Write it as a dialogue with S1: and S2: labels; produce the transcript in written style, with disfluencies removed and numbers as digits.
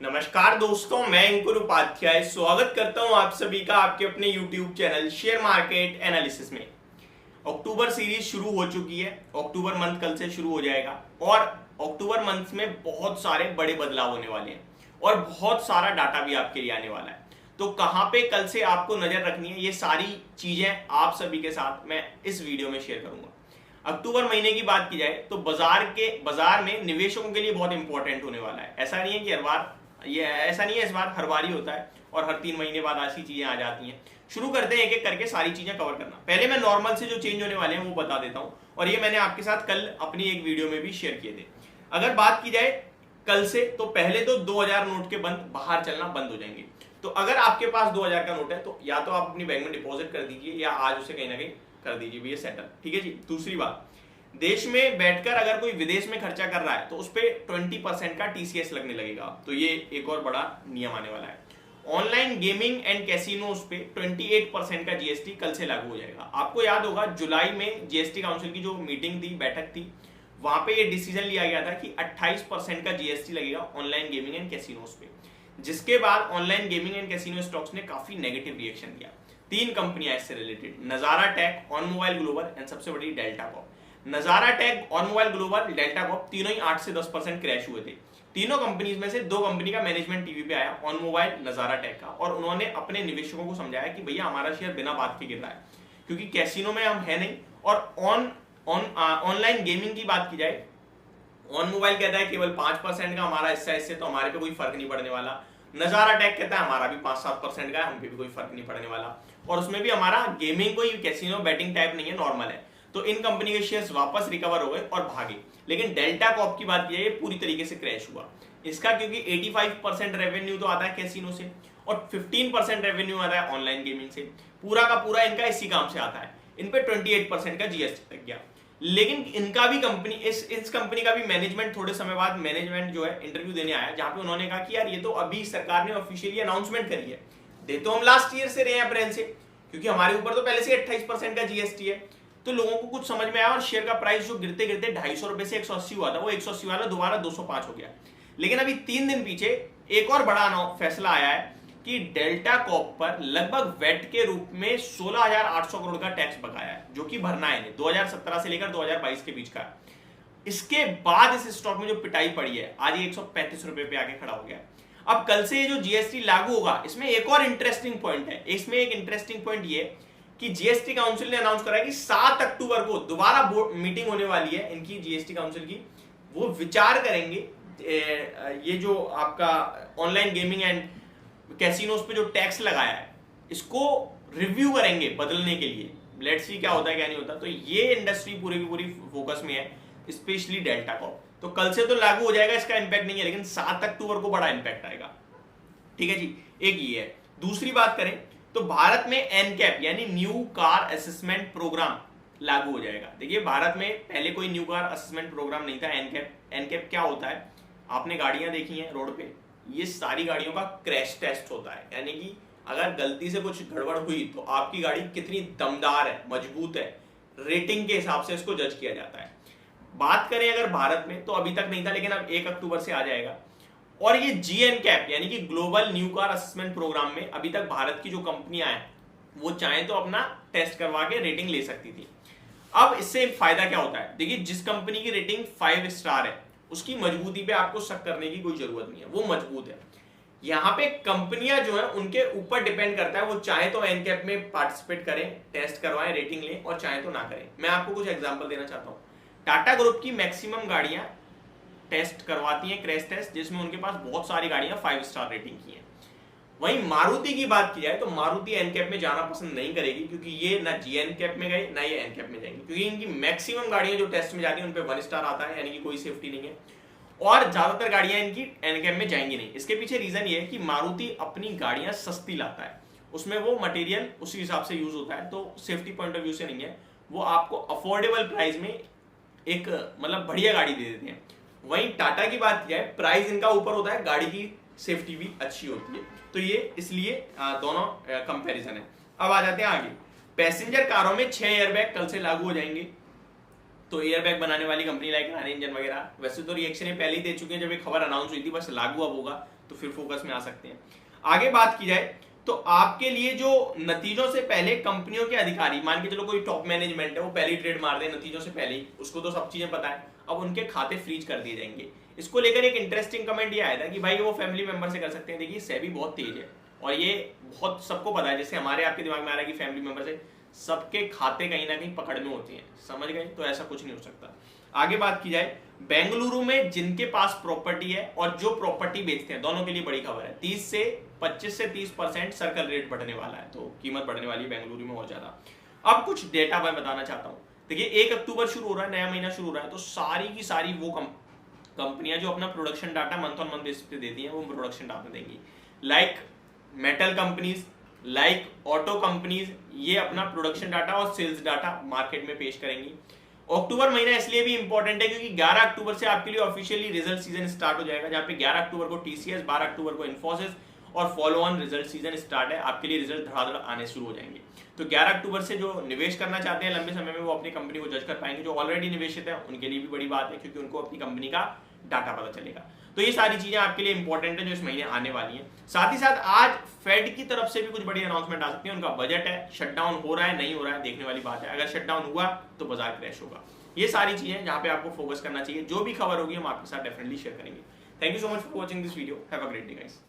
S1: नमस्कार दोस्तों, मैं अंकुर उपाध्याय स्वागत करता हूं आप सभी का आपके अपने YouTube channel share market analysis में। अक्टूबर सीरीज शुरू हो चुकी है। अक्टूबर मंथ कल से शुरू हो जाएगा और अक्टूबर मंथ में बहुत सारे बड़े बदलाव होने वाले हैं और बहुत सारा डाटा भी आपके लिए आने वाला है। तो कहां पे कल से आपको नजर रखनी है, ये सारी चीजें आप सभी के साथ मैं इस वीडियो में शेयर करूंगा। अक्टूबर महीने की बात की जाए तो बाजार में निवेशकों के लिए बहुत इंपॉर्टेंट होने वाला है। ऐसा नहीं है कि इस बार हर बार ही होता है और हर 3 महीने बाद ऐसी चीजें आ जाती हैं। शुरू करते हैं एक एक करके सारी चीजें कवर करना। पहले मैं नॉर्मल से जो चेंज होने वाले हैं वो बता देता हूं और ये मैंने आपके साथ कल अपनी एक वीडियो में भी शेयर किए थे। अगर बात की जाए कल से, तो पहले तो 2000 नोट के बाहर चलना बंद हो जाएंगे। तो अगर आपके पास 2000 का नोट है तो या तो आप अपनी बैंक में डिपॉजिट कर दीजिए या आज उसे कहीं ना कहीं कर दीजिए भैया सेटल। ठीक है जी। दूसरी बात, देश में बैठकर अगर कोई विदेश में खर्चा कर रहा है तो उस पर 20% का टीसीएस लगने लगेगा। तो ये एक और बड़ा नियम आने वाला है। ऑनलाइन गेमिंग एंड कैसीनोस पे 28% का जीएसटी कल से लागू हो जाएगा। आपको याद होगा जुलाई में जीएसटी काउंसिल की जो मीटिंग थी, बैठक थी, वहां पे ये डिसीजन लिया गया था कि 28% का जीएसटी लगेगा ऑनलाइन गेमिंग एंड कैसीनोस पे, जिसके बाद online gaming and casino stocks ने काफी नेगेटिव रिएक्शन दिया। 3 कंपनियां इससे related, Nazara Tech, OnMobile Global and सबसे बड़ी Delta Corp. Nazara Tech, OnMobile Global, Delta Corp तीनों ही 8 से 10% क्रैश हुए थे। तीनों कंपनीज में से 2 कंपनी का मैनेजमेंट टीवी पे आया, ऑन मोबाइल, नजारा टेक का, और उन्होंने अपने निवेशकों को समझाया कि भैया हमारा शेयर बिना बात के गिर रहा है क्योंकि कैसीनो में हम है नहीं। और ऑनलाइन गेमिंग की बात की जाए, ऑन मोबाइल कहता है केवल 5% का हमारा हिस्सा, इससे तो हमारे पे कोई फर्क नहीं पड़ने वाला। नजारा टेक कहता है हमारा भी 5-7% का है, हम पे भी कोई फर्क नहीं पड़ने वाला, और उसमें भी हमारा गेमिंग कोई कैसीनो बैटिंग टाइप नहीं है, नॉर्मल है। तो इन कंपनी के शेयर्स वापस रिकवर हो गए और भागे। लेकिन डेल्टा कॉर्प की बात की जाए, पूरी तरीके से क्रैश हुआ इसका, क्योंकि 85% रेवेन्यू तो आता है कैसीनो से और 15% रेवेन्यू आता है ऑनलाइन गेमिंग से। पूरा का पूरा इनका इसी काम से आता है। इन पे 28% का जीएसटी लग गया। लेकिन इनका भी कंपनी इस कंपनी का भी मैनेजमेंट थोड़े समय बाद मैनेजमेंट जो है इंटरव्यू देने आया, जहां पे उन्होंने कहा कि यार ये तो अभी सरकार ने ऑफिशियली अनाउंसमेंट करी है, दे तो हम लास्ट ईयर से रहे हैं, अप्रैल से, क्योंकि हमारे ऊपर तो पहले से 28% का जीएसटी है। तो लोगों को कुछ समझ में आया और शेयर का प्राइस जो गिरते गिरते 250 रुपए से 180 हुआ था, वो 180 वाला दोबारा 205 हो गया। लेकिन अभी 3 दिन पीछे एक और बड़ा फैसला आया है कि डेल्टा कॉर्प पर लगभग वेट के रूप में 16,800 करोड़ का टैक्स बकाया है, जो कि भरना है 2017 से लेकर 2022 के बीच का। इसके बाद इस स्टॉक में जो पिटाई पड़ी है, आज ये 135 रुपए पे आके खड़ा हो गया। अब कल से जो जीएसटी लागू होगा, इसमें एक और इंटरेस्टिंग पॉइंट है। इसमें एक इंटरेस्टिंग पॉइंट ये कि जीएसटी काउंसिल ने अनाउंस करा है कि 7 अक्टूबर को दोबारा मीटिंग होने वाली है इनकी जीएसटी काउंसिल की। वो विचार करेंगे ये जो आपका ऑनलाइन गेमिंग एंड कैसीनोस पे जो टैक्स लगाया है, इसको रिव्यू करेंगे बदलने के लिए। लेट्स सी क्या होता है क्या नहीं होता। तो ये इंडस्ट्री पूरी की पूरी फोकस में है, स्पेशली डेल्टा कॉर्प। तो कल से तो लागू हो जाएगा, इसका इंपैक्ट नहीं है, लेकिन 7 अक्टूबर को बड़ा इंपैक्ट आएगा। ठीक है जी, एक ये है। दूसरी बात करें तो भारत में एनकैप यानी न्यू कार असेसमेंट प्रोग्राम लागू हो जाएगा। देखिए, भारत में पहले कोई न्यू कार असेसमेंट प्रोग्राम नहीं था। एनकैप क्या होता है, आपने गाड़ियां देखी हैं रोड पे, ये सारी गाड़ियों का क्रैश टेस्ट होता है। यानी कि अगर गलती से कुछ गड़बड़ हुई तो आपकी गाड़ी कितनी दमदार है, मजबूत है, रेटिंग के हिसाब से इसको जज किया जाता है। बात करें अगर भारत में, तो अभी तक नहीं था, लेकिन अब 1 अक्टूबर से आ जाएगा। और ये जीएनकैप यानी कि Global New Car Assessment Programme में अभी तक भारत की जो कंपनियां हैं वो चाहें तो अपना टेस्ट करवा के रेटिंग ले सकती थी। अब इससे फायदा क्या होता है, देखिए, जिस कंपनी की रेटिंग 5 स्टार है उसकी मजबूती पे आपको शक करने की कोई जरूरत नहीं है, वो मजबूत है। यहाँ पे कंपनियां जो है उनके ऊपर डिपेंड करता है, वो चाहे तो एनकैप में पार्टिसिपेट करें, टेस्ट करवाएं, रेटिंग लें, और चाहे तो ना करें। मैं आपको कुछ एग्जांपल देना चाहता हूँ। टाटा ग्रुप की मैक्सिमम गाड़ियां टेस्ट करवाती हैं, क्रैश टेस्ट, जिसमें उनके पास बहुत सारी गाड़ियां 5 स्टार रेटिंग की हैं। वहीं मारुति की बात की जाए तो मारुति एनकैप में जाना पसंद नहीं करेगी, क्योंकि ये ना जीएनकैप में गए ना ये एनकैप में जाएंगे, क्योंकि इनकी मैक्सिमम गाड़ियां जो टेस्ट में जाती हैं उन पे 1 स्टार आता है, यानी कि कोई सेफ्टी नहीं है, और ज्यादातर गाड़ियां इनकी एनकैप में जाएंगी नहीं। इसके पीछे रीजन ये है कि मारुति अपनी गाड़ियां सस्ती लाता है, उसमें वो मटेरियल उसी हिसाब से यूज होता है, तो सेफ्टी पॉइंट ऑफ व्यू से नहीं है, वो आपको अफोर्डेबल प्राइस में एक मतलब बढ़िया गाड़ी दे देते हैं। वहीं टाटा की बात की जाए, प्राइस इनका ऊपर होता है, गाड़ी की सेफ्टी भी अच्छी होती है। तो ये इसलिए दोनों कंपैरिजन है। अब आ जाते हैं आगे। पैसेंजर कारों में 6 एयरबैग कल से लागू हो जाएंगे। तो एयरबैग बनाने वाली कंपनी लाइक रानी इंजन वगैरह वैसे तो रिएक्शन पहले ही दे चुके हैं, जब ये खबर अनाउंस हुई थी, बस लागू अब होगा। तो फिर फोकस में आ सकते हैं। आगे बात की जाए तो आपके लिए जो नतीजों से पहले कंपनियों के अधिकारी, मान के चलो कोई टॉप मैनेजमेंट है, वो पहली ट्रेड मार दे नतीजों से पहले ही, उसको तो सब चीजें पता है, अब उनके खाते फ्रीज कर दिए जाएंगे। इसको लेकर एक इंटरेस्टिंग कमेंट ये आया था कि भाई वो फैमिली मेंबर से कर सकते हैं। देखिए सेबी बहुत तेज है और ये बहुत सबको पता है, जैसे हमारे आपके दिमाग में आ रहा है कि फैमिली मेंबर से, सबके खाते कहीं ना कहीं पकड़ में होती हैं, समझ गए? तो ऐसा कुछ नहीं हो सकता। आगे बात की जाए, बेंगलुरु में जिनके पास प्रॉपर्टी है और जो प्रॉपर्टी बेचते हैं, दोनों के लिए बड़ी खबर है, 25 से 30% सर्कल रेट बढ़ने वाला है, तो कीमत बढ़ने वाली है बेंगलुरु में और ज्यादा। अब कुछ डेटा मैं बताना चाहता हूं। देखिए 1 अक्टूबर शुरू हो रहा है, नया महीना शुरू हो रहा है, तो सारी की सारी वो कंपनियां जो अपना production data month on month basis पे देती हैं, वो प्रोडक्शन डाटा देंगी। Like metal companies, like auto companies, ये अपना प्रोडक्शन डाटा और सेल्स डाटा मार्केट में पेश करेंगी। अक्टूबर महीना इसलिए भी इंपॉर्टेंट है क्योंकि 11 अक्टूबर से आपके लिए ऑफिशियली रिजल्ट सीजन स्टार्ट हो जाएगा, जहां पे 11 अक्टूबर को टीसीएस, 12 अक्टूबर को इन्फोसिस और follow on result season start है। आपके लिए रिजल्ट धड़ाधड़ आने शुरू हो जाएंगे। तो 11 अक्टूबर से जो निवेश करना चाहते हैं लंबे समय में, वो अपनी कंपनी को जज कर पाएंगे। जो ऑलरेडी निवेशित है उनके लिए भी बड़ी बात है, क्योंकि उनको अपनी कंपनी का डाटा पता चलेगा। तो ये सारी चीजें आपके लिए इंपॉर्टेंट है जो इस महीने आने वाली हैं। साथ ही साथ आज फेड की तरफ से भी कुछ बड़ी अनाउंसमेंट आ सकती है। उनका बजट है, शटडाउन हो रहा है नहीं हो रहा है देखने वाली बात है। अगर शटडाउन हुआ तो बाजार क्रैश होगा। ये सारी चीजें जहां पे आपको फोकस करना चाहिए। जो भी खबर होगी हम आपके साथ डेफिनेटली शेयर करेंगे। Thank you so much for watching this video. Have a great day guys.